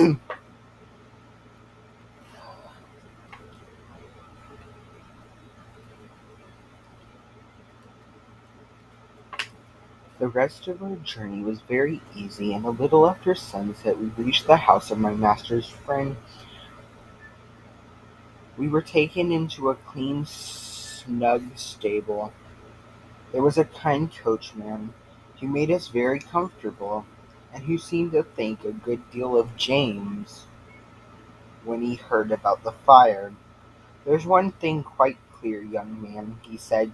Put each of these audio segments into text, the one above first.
The rest of our journey was very easy, and a little after sunset we reached the house of my master's friend. We were taken into a clean, snug stable. There was a kind coachman, who made us very comfortable, and who seemed to think a good deal of James when he heard about the fire. "There's one thing quite clear, young man," he said.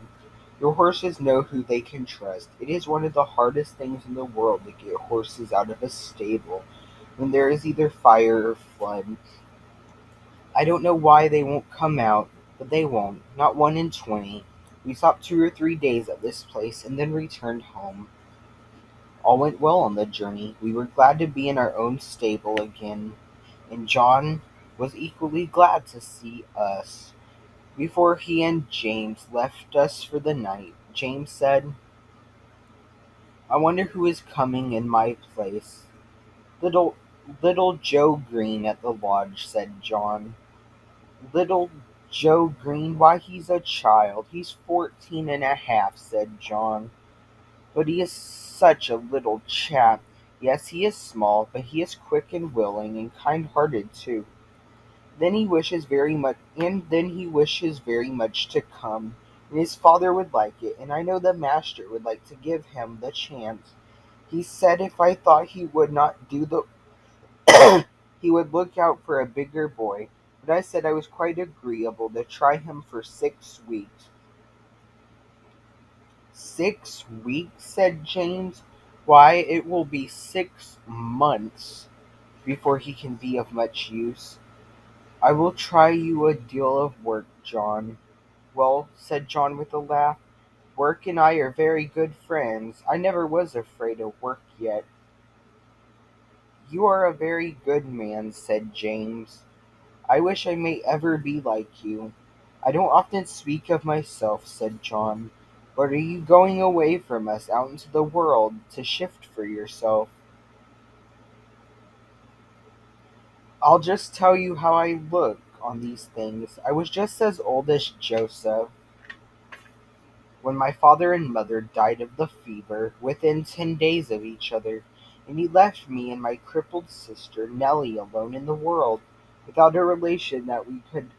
"Your horses know who they can trust. It is one of the hardest things in the world to get horses out of a stable when there is either fire or flood. I don't know why they won't come out, but they won't, not 1 in 20. We stopped 2 or 3 days at this place, and then returned home. All went well on the journey. We were glad to be in our own stable again, and John was equally glad to see us. Before he and James left us for the night, James said, "I wonder who is coming in my place." "Little little Joe Green at the lodge," said John. "Little Joe Green? Why, he's a child. He's 14 and a half," said John. "But he is such a little chap. Yes, he is small, but he is quick and willing, and kind-hearted too. Then he wishes very much to come, and his father would like it, and I know the master would like to give him the chance. He said if I thought he would not do the he would look out for a bigger boy, but I said I was quite agreeable to try him for 6 weeks." "6 weeks?" said James. "Why, it will be 6 months before he can be of much use." "I will try you a deal of work, John." "Well," said John with a laugh, "work and I are very good friends. I never was afraid of work yet." "You are a very good man," said James. "I wish I may ever be like you." "I don't often speak of myself," said John. "But are you going away from us out into the world to shift for yourself?" "I'll just tell you how I look on these things. I was just as old as Joseph when my father and mother died of the fever, within 10 days of each other, and he left me and my crippled sister Nellie alone in the world, without a relation that we could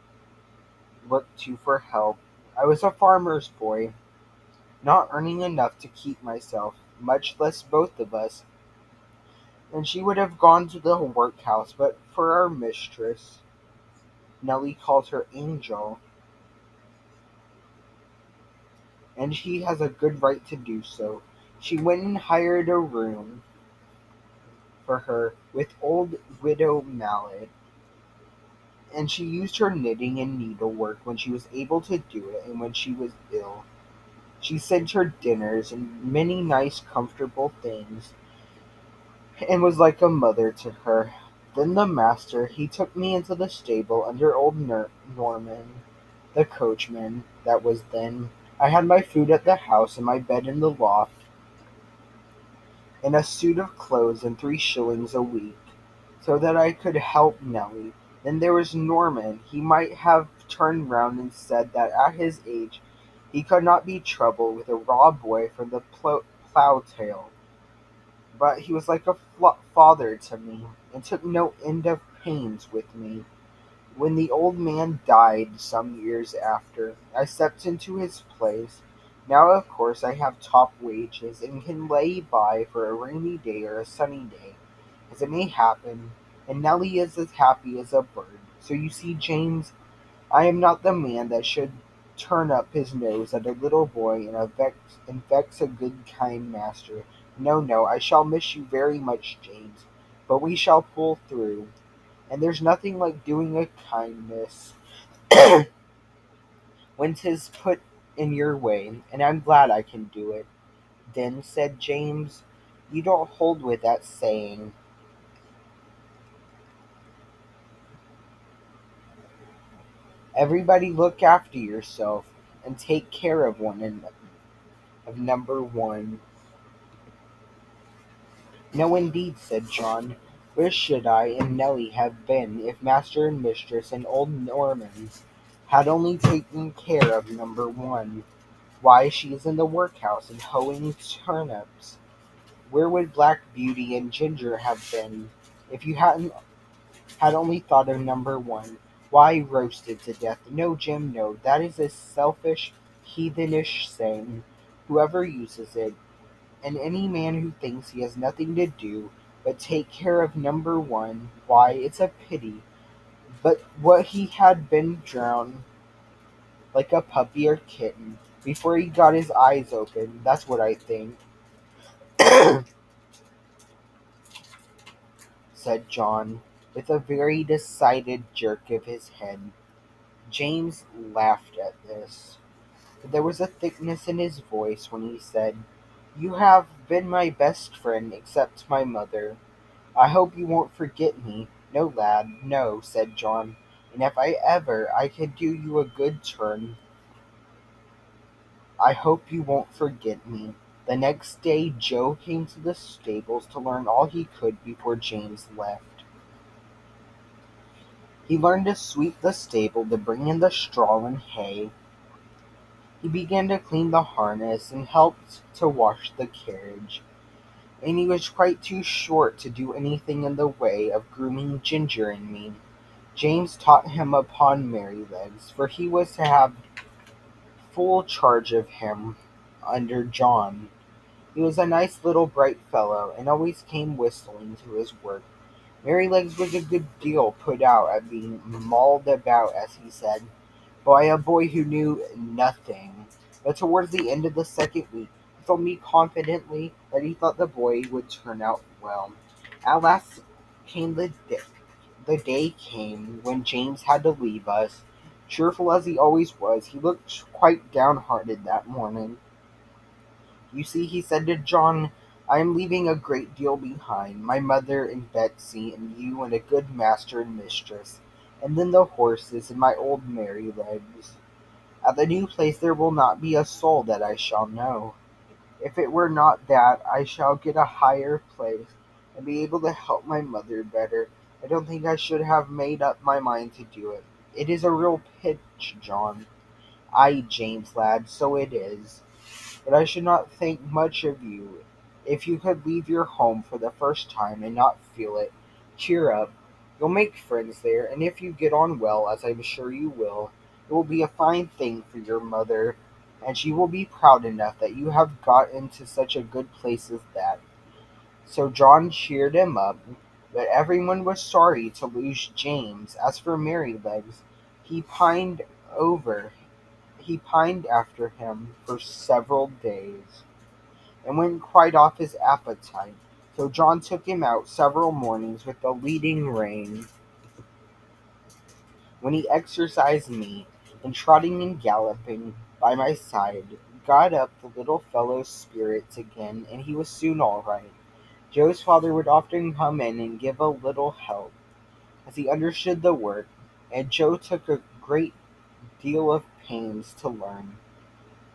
look to for help. I was a farmer's boy, not earning enough to keep myself, much less both of us, and she would have gone to the workhouse but for our mistress. Nellie called her Angel, and she has a good right to do so. She went and hired a room for her with old Widow Mallet, and she used her knitting and needlework when she was able to do it and when she was ill. She sent her dinners and many nice comfortable things, and was like a mother to her. Then the master, he took me into the stable under old Norman, the coachman, that was then. I had my food at the house and my bed in the loft, and a suit of clothes and 3 shillings a week, so that I could help Nellie. Then there was Norman. He might have turned round and said that at his age he could not be troubled with a raw boy from the plough-tail, but he was like a father to me, and took no end of pains with me. When the old man died some years after, I stepped into his place. Now of course I have top wages, and can lay by for a rainy day or a sunny day, as it may happen, and Nellie is as happy as a bird. So you see, James, I am not the man that should turn up his nose at a little boy and vex a good kind master. No, no, I shall miss you very much, James, but we shall pull through, and there's nothing like doing a kindness when 'tis put in your way, and I'm glad I can do it." "Then," said James, "you don't hold with that saying, 'Everybody look after yourself, and take care of number one.'" "No, indeed," said John. Where should I and Nellie have been if master and mistress and old Normans had only taken care of number one? Why, she's in the workhouse and hoeing turnips. Where would Black Beauty and Ginger have been if you hadn't had only thought of number one? Why, roasted to death. No, Jim, no. That is a selfish, heathenish saying. Whoever uses it, and any man who thinks he has nothing to do but take care of number one, why, it's a pity. But what he had been drowned like a puppy or kitten before he got his eyes open, that's what I think, said John, with a very decided jerk of his head. James laughed at this, but there was a thickness in his voice when he said, "You have been my best friend except my mother. I hope you won't forget me." "No, lad, no," said John, "and if I can do you a good turn, I hope you won't forget me." The next day Joe came to the stables to learn all he could before James left. He learned to sweep the stable, to bring in the straw and hay. He began to clean the harness and helped to wash the carriage. And he was quite too short to do anything in the way of grooming Ginger and me. James taught him upon Merrylegs, for he was to have full charge of him under John. He was a nice little bright fellow, and always came whistling to his work. Merrylegs was a good deal put out at being mauled about, as he said, by a boy who knew nothing. But towards the end of the second week, he told me confidently that he thought the boy would turn out well. At last came the day came when James had to leave us. Cheerful as he always was, he looked quite downhearted that morning. "You see," he said to John, "I am leaving a great deal behind, my mother and Betsy and you and a good master and mistress, and then the horses and my old Merrylegs. At the new place there will not be a soul that I shall know. If it were not that I shall get a higher place, and be able to help my mother better, I don't think I should have made up my mind to do it. It is a real pinch, John." "Ay, James, lad, so it is. But I should not think much of you if you could leave your home for the first time and not feel it. Cheer up. You'll make friends there, and if you get on well, as I'm sure you will, it will be a fine thing for your mother, and she will be proud enough that you have got into such a good place as that." So John cheered him up, but everyone was sorry to lose James. As for Merrylegs, he pined over he pined after him for several days, and went quite off his appetite. So John took him out several mornings with the leading rein, when he exercised me, and trotting and galloping by my side, got up the little fellow's spirits again, and he was soon all right. Joe's father would often come in and give a little help, as he understood the work, and Joe took a great deal of pains to learn,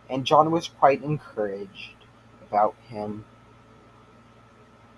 and John was quite encouraged about him.